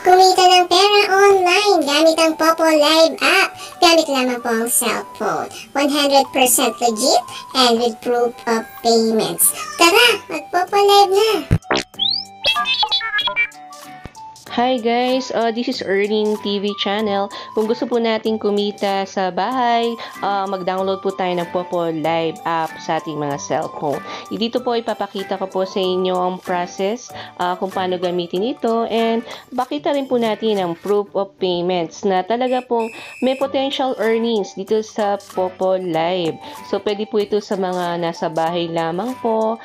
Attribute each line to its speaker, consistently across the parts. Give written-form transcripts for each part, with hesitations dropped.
Speaker 1: Kumita ng pera online gamit ang Popo Live app. Gamit lamang po ang cellphone. 100% legit and with proof of payments. Tara, mag-Popo Live na!
Speaker 2: Hi guys, this is Earning TV channel. Kung gusto po nating kumita sa bahay, mag-download po tayo ng Popo Live app sa ating mga cellphone. Dito po ipapakita ko po sa inyo ang process kung paano gamitin ito, and bakita rin po natin ang proof of payments na talaga pong may potential earnings dito sa Popo Live. So pwede po ito sa mga nasa bahay lamang po,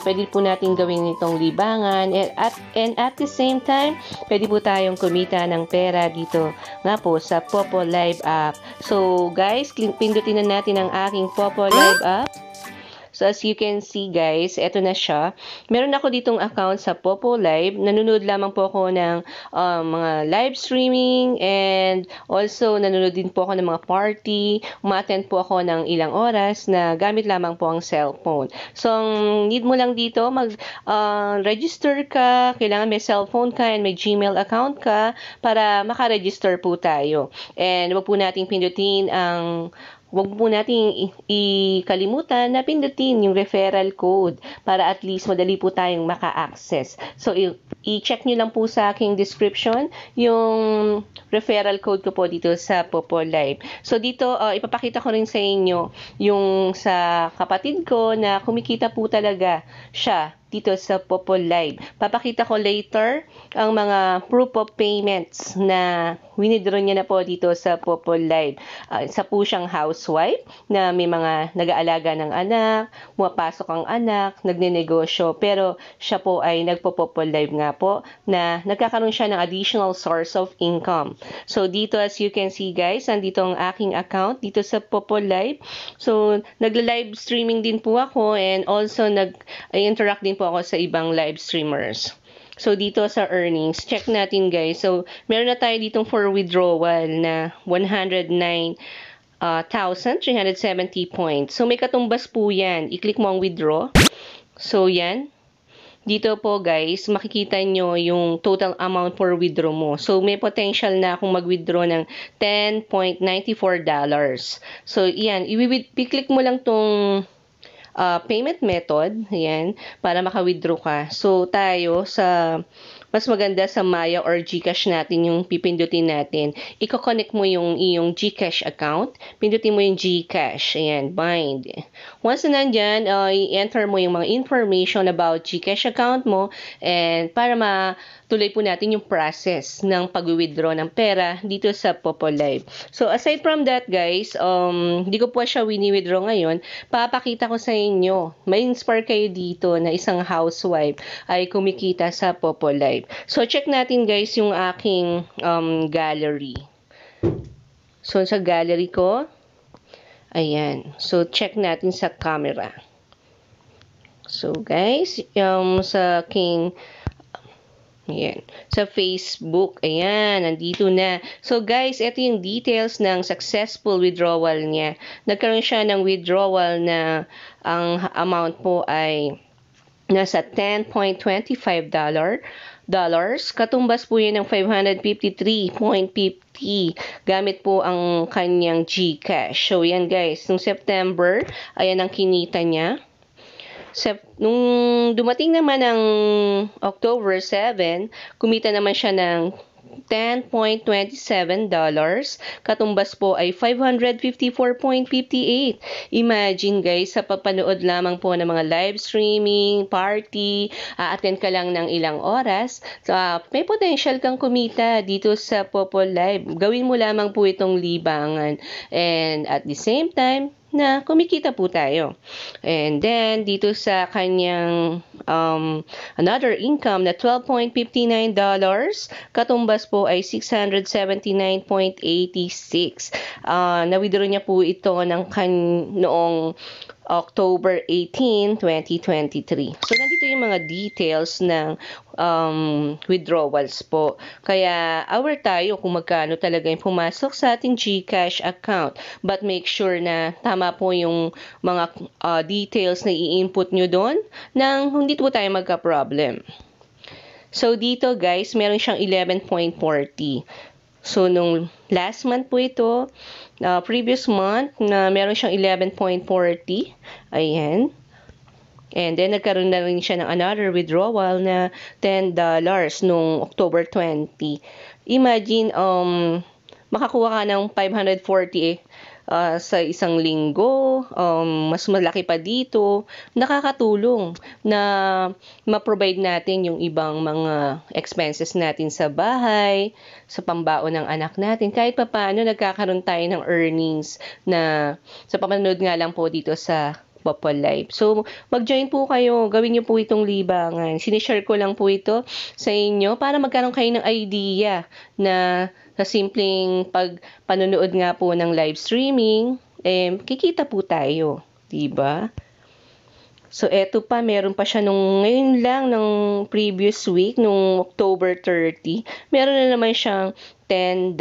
Speaker 2: pwede po natin gawin itong libangan, and at the same time, pwede po tayong kumita ng pera dito nga po sa Popo Live app. So guys, pindutin na natin ang aking Popo Live app. So as you can see guys, eto na siya. Meron ako ditong account sa Popo Live. Nanonood lamang po ako ng mga live streaming, and also nanonood din po ako ng mga party. Uma-attend po ako ng ilang oras na gamit lamang po ang cellphone. So ang need mo lang dito, register ka. Kailangan may cellphone ka and may Gmail account ka para makaregister po tayo. And wag po nating pindutin Huwag po natin ikalimutan na pindutin yung referral code para at least madali po tayong maka-access. So, i-check nyo lang po sa aking description yung referral code ko po dito sa Popo Live. So, dito, ipapakita ko rin sa inyo yung sa kapatid ko na kumikita po talaga siya dito sa Popo Live. Papakita ko later ang mga proof of payments na winidraw niya na po dito sa Popo Live. Isa po siyang housewife na may mga nag-aalaga ng anak, pumapasok ang anak, nagnenegosyo, pero siya po ay nagpo-Popo Live nga po na nagkakaroon siya ng additional source of income. So dito, as you can see guys, nandito ang aking account dito sa Popo Live. So nagla-live streaming din po ako, and also nag-interact din po ako sa ibang live streamers. So, dito sa earnings, check natin guys. So, meron na tayo ditong for withdrawal na 109,370 points. So, may katumbas po yan. I-click mo ang withdraw. So, yan. Dito po guys, makikita nyo yung total amount for withdraw mo. So, may potential na akong mag-withdraw ng $10.94. So, yan. I-click mo lang tong payment method, ayan, para maka-withdraw ka. So, tayo mas maganda sa Maya or GCash natin yung pipindutin natin. Iko-connect mo yung iyong GCash account. Pindutin mo yung GCash. Ayan, bind. Once na nandyan, i-enter mo yung mga information about GCash account mo, and para tuloy po natin yung process ng pag-withdraw ng pera dito sa Popo Live. So, aside from that, guys, hindi ko po siya wini-withdraw ngayon. Papakita ko sa inyo, may inspire kayo dito na isang housewife ay kumikita sa Popo Live. So, check natin, guys, yung aking gallery. So, sa gallery ko, ayan. So, check natin sa camera. So, guys, sa aking ayan. Sa Facebook, ayan, nandito na. So guys, ito yung details ng successful withdrawal niya. Nagkaroon siya ng withdrawal na ang amount po ay nasa $10.25. Katumbas po yan ng 553.50 gamit po ang kanyang GCash. So yan guys, nung September, ayan ang kinita niya. Nung dumating naman ng October 7, kumita naman siya ng $10.27. Katumbas po ay 554.58. Imagine guys, sa papanood lamang po ng mga live streaming, party, attend ka lang ng ilang oras, may potential kang kumita dito sa Popo Live. Gawin mo lamang po itong libangan, and at the same time, na kumikita po tayo. And then, dito sa kanyang another income na $12.59, katumbas po ay 679.86. Na-withdraw niya po ito noong October 18, 2023. So, nandito yung mga details ng withdrawals po. Kaya, aware tayo kung magkano talaga yung pumasok sa ating GCash account. But make sure na tama po yung mga details na i-input nyo doon nang hindi po tayo magka-problem. So, dito guys, meron siyang 11.40. So, nung last month po ito, previous month, na meron siyang 11.40. Ayan. And then, nagkaroon na rin siya ng another withdrawal na $10 nung October 20. Imagine, makakuha ka ng 540 sa isang linggo, mas malaki pa dito, nakakatulong na ma-provide natin yung ibang mga expenses natin sa bahay, sa pambaon ng anak natin. Kahit pa paano, nagkakaroon tayo ng earnings na sa pamanood nga lang po dito sa Popo Live. So, mag-join po kayo. Gawin niyo po itong libangan. Sinishare ko lang po ito sa inyo para magkaroon kayo ng idea na sa simpleng panonood nga po ng live streaming, kikita po tayo. Diba? So, eto pa, meron pa siya ngayon lang ng previous week, nung October 30, meron na naman siyang $10.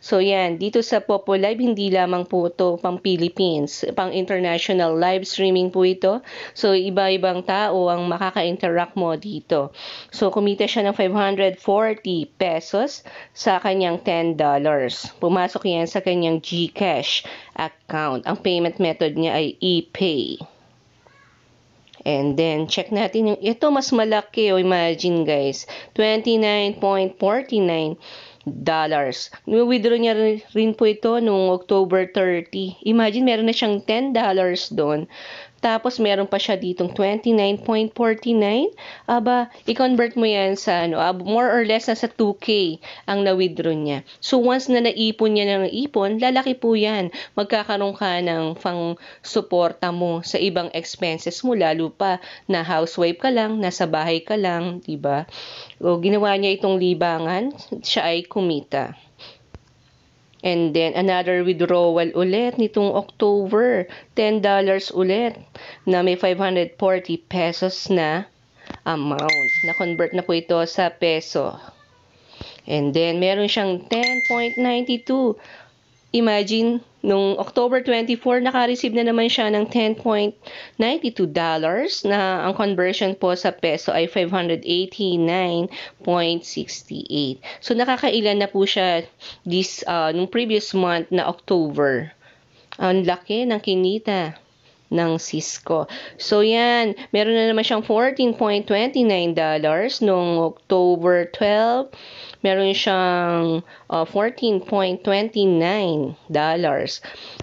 Speaker 2: So, yan, dito sa Popo Live, hindi lamang po ito pang Philippines, pang international live streaming po ito. So, iba-ibang tao ang makaka-interact mo dito. So, kumita siya ng 540 pesos sa kanyang $10. Pumasok yan sa kanyang GCash account. Ang payment method niya ay ePay. And then, check natin yung, ito mas malaki, imagine guys, $29.49. Withdraw niya rin po ito noong October 30. Imagine, meron na siyang $10 doon. Tapos, meron pa siya ditong 29.49. Aba, i-convert mo yan sa, more or less nasa 2K ang na-withdraw niya. So, once na naipon niya ng ipon, lalaki po yan. Magkakaroon ka ng pang-suporta mo sa ibang expenses mo, lalo pa na housewife ka lang, nasa bahay ka lang, diba? O, ginawa niya itong libangan, siya ay kumita. And then, another withdrawal ulit nitong October. $10 ulit na may 540 pesos na amount. Na-convert na po ito sa peso. And then, meron siyang 10.92. Imagine, nung October 24, naka-receive na naman siya ng $10.92 na ang conversion po sa peso ay 589.68. So, nakakailan na po siya nung previous month na October. Ang laki ng kinita ng Cisco. So, yan. Meron na naman siyang $14.29 noong October 12. Meron siyang $14.29.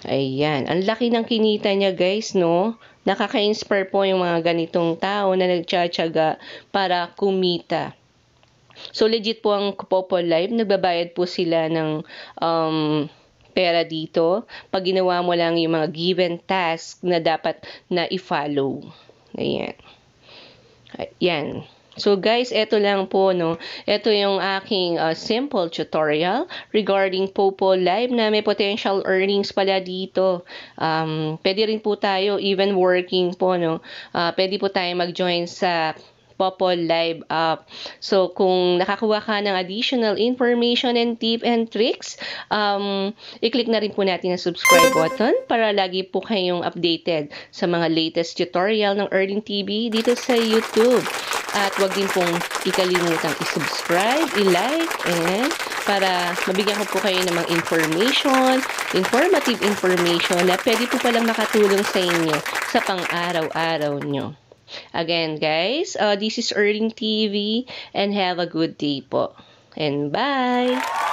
Speaker 2: Ayan. Ang laki ng kinita niya, guys, no? Nakaka-inspire po yung mga ganitong tao na nagtsatsaga para kumita. So, legit po ang Popo Live. Nagbabayad po sila ng pera dito pag ginawa mo lang yung mga given task na dapat na i-follow. Ayan. Ayan. So guys, eto lang po, no. Ito yung aking simple tutorial regarding Popo Live na may potential earnings pala dito. Pwede rin po tayo, even working po, no. Pwede po tayo mag-join sa Popo Live app. So, kung nakakuha ka ng additional information and tip and tricks, i-click na rin po natin ang subscribe button para lagi po kayong updated sa mga latest tutorial ng Earning TV dito sa YouTube. At wag din pong ikalimutang i-subscribe, i-like, and para mabigyan ko po kayo ng mga informative information na pwede po palang makatulong sa inyo sa pang-araw-araw nyo. Again, guys, this is Earning TV and have a good day po. And bye!